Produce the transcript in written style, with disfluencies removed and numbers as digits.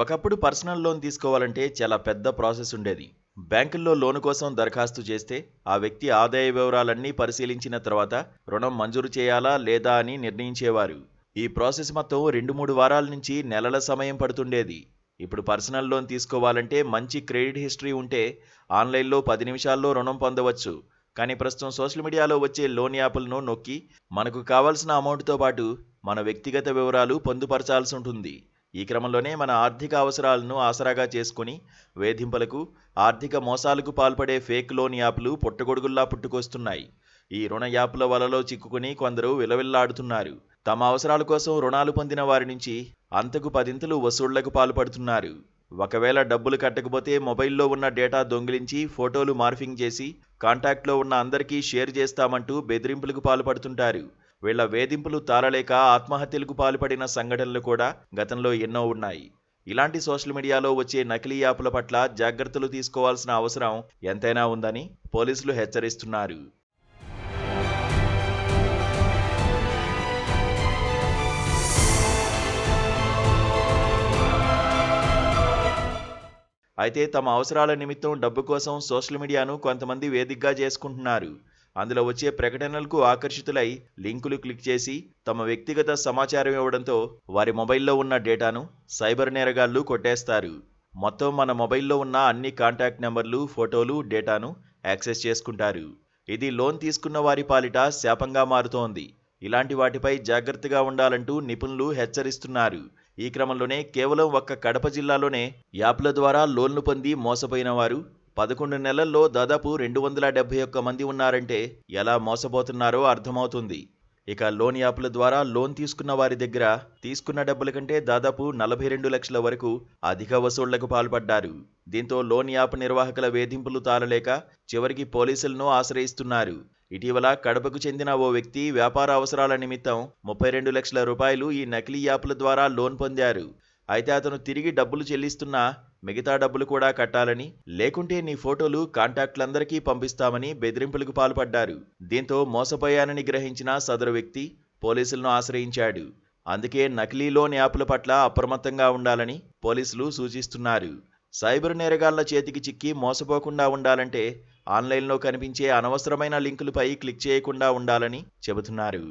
ఒకప్పుడు personal loan తీసుకోవాలంటే చాలా పెద్ద ప్రాసెస్ ఉండేది. బ్యాంకుల్లో లోను కోసం దరఖాస్తు చేస్తే ఆ వ్యక్తి ఆదాయ వివరాలన్నీ పరిశీలించిన తర్వాత రుణం మంజూరు చేయాలా లేదా అని నిర్ణయించేవారు. ఈ ప్రాసెస్ మొత్తం 2-3 వారాల నుంచి నెలల సమయం పడుతుండేది. ఇప్పుడు పర్సనల్ లోన్ తీసుకోవాలంటే మంచి క్రెడిట్ హిస్టరీ ఉంటే ఆన్లైన్లో 10 నిమిషాల్లో రుణం పొందవచ్చు. కానీ ప్రస్తుతం సోషల్ మీడియాలో వచ్చే లోన్ యాప్లను నొక్కి మనకు కావాల్సిన అమౌంట్తో పాటు మన వ్యక్తిగత వివరాలు పొందుపరచాల్సి ఉంటుంది. ఈ క్రమంలోనే మన ఆర్థిక అవసరాలను ఆసరాగా చేసుకుని వేధింపులకు, ఆర్థిక మోసాలకు పాల్పడే ఫేక్ లోన్ యాప్లు పుట్టగొడుగుల్లా పుట్టుకొస్తున్నాయి. ఈ రుణ యాప్ల వలలో చిక్కుకుని కొందరు విలవిల్లాడుతున్నారు. తమ అవసరాల కోసం రుణాలు పొందిన వారి నుంచి అంతకు పదింతలు వసూళ్లకు పాల్పడుతున్నారు. ఒకవేళ డబ్బులు కట్టకపోతే మొబైల్లో ఉన్న డేటా దొంగిలించి ఫోటోలు మార్ఫింగ్ చేసి కాంటాక్ట్లో ఉన్న అందరికీ షేర్ చేస్తామంటూ బెదిరింపులకు పాల్పడుతుంటారు. వీళ్ల వేధింపులు తాళలేక ఆత్మహత్యలకు పాల్పడిన సంఘటనలు కూడా గతంలో ఎన్నో ఉన్నాయి. ఇలాంటి సోషల్ మీడియాలో వచ్చే నకిలీ యాప్ల పట్ల జాగ్రత్తలు తీసుకోవాల్సిన అవసరం ఎంతైనా ఉందని పోలీసులు హెచ్చరిస్తున్నారు. అయితే తమ అవసరాల నిమిత్తం డబ్బు కోసం సోషల్ మీడియాను కొంతమంది వేదికగా చేసుకుంటున్నారు. అందులో వచ్చే ప్రకటనలకు ఆకర్షితులై లింకులు క్లిక్ చేసి తమ వ్యక్తిగత సమాచారం ఇవ్వడంతో వారి మొబైల్లో ఉన్న డేటాను సైబర్ నేరగాళ్లు కొట్టేస్తారు. మొత్తం మన మొబైల్లో ఉన్న అన్ని కాంటాక్ట్ నెంబర్లు, ఫోటోలు, డేటాను యాక్సెస్ చేసుకుంటారు. ఇది లోన్ తీసుకున్న వారి పాలిట శాపంగా మారుతోంది. ఇలాంటి వాటిపై జాగ్రత్తగా ఉండాలంటూ నిపుణులు హెచ్చరిస్తున్నారు. ఈ క్రమంలోనే కేవలం ఒక్క కడప జిల్లాలోనే యాప్ల ద్వారా లోన్లు పొంది మోసపోయిన వారు 11 నెలల్లో దాదాపు 271 మంది ఉన్నారంటే ఎలా మోసపోతున్నారో అర్థమవుతుంది. ఇక లోన్ యాప్ల ద్వారా లోన్ తీసుకున్న వారి దగ్గర తీసుకున్న డబ్బుల కంటే దాదాపు 42 లక్షల వరకు అధిక వసూళ్లకు పాల్పడ్డారు. దీంతో లోన్ యాప్ నిర్వాహకుల వేధింపులు తాళలేక చివరికి పోలీసులను ఆశ్రయిస్తున్నారు. ఇటీవల కడపకు చెందిన ఓ వ్యక్తి వ్యాపార అవసరాల నిమిత్తం 32 లక్షల రూపాయలు ఈ నకిలీ యాప్ల ద్వారా లోన్ పొందారు. అయితే అతను తిరిగి డబ్బులు చెల్లిస్తున్నా మిగతా డబ్బులు కూడా కట్టాలని, లేకుంటే నీ ఫోటోలు కాంటాక్ట్లందరికీ పంపిస్తామని బెదిరింపులకు పాల్పడ్డారు. దీంతో మోసపోయానని గ్రహించిన సదరు వ్యక్తి పోలీసులను ఆశ్రయించాడు. అందుకే నకిలీ లోన్ యాప్ల పట్ల అప్రమత్తంగా ఉండాలని పోలీసులు సూచిస్తున్నారు. సైబర్ నేరగాళ్ల చేతికి చిక్కి మోసపోకుండా ఉండాలంటే ఆన్లైన్లో కనిపించే అనవసరమైన లింకులపై క్లిక్ చేయకుండా ఉండాలని చెబుతున్నారు.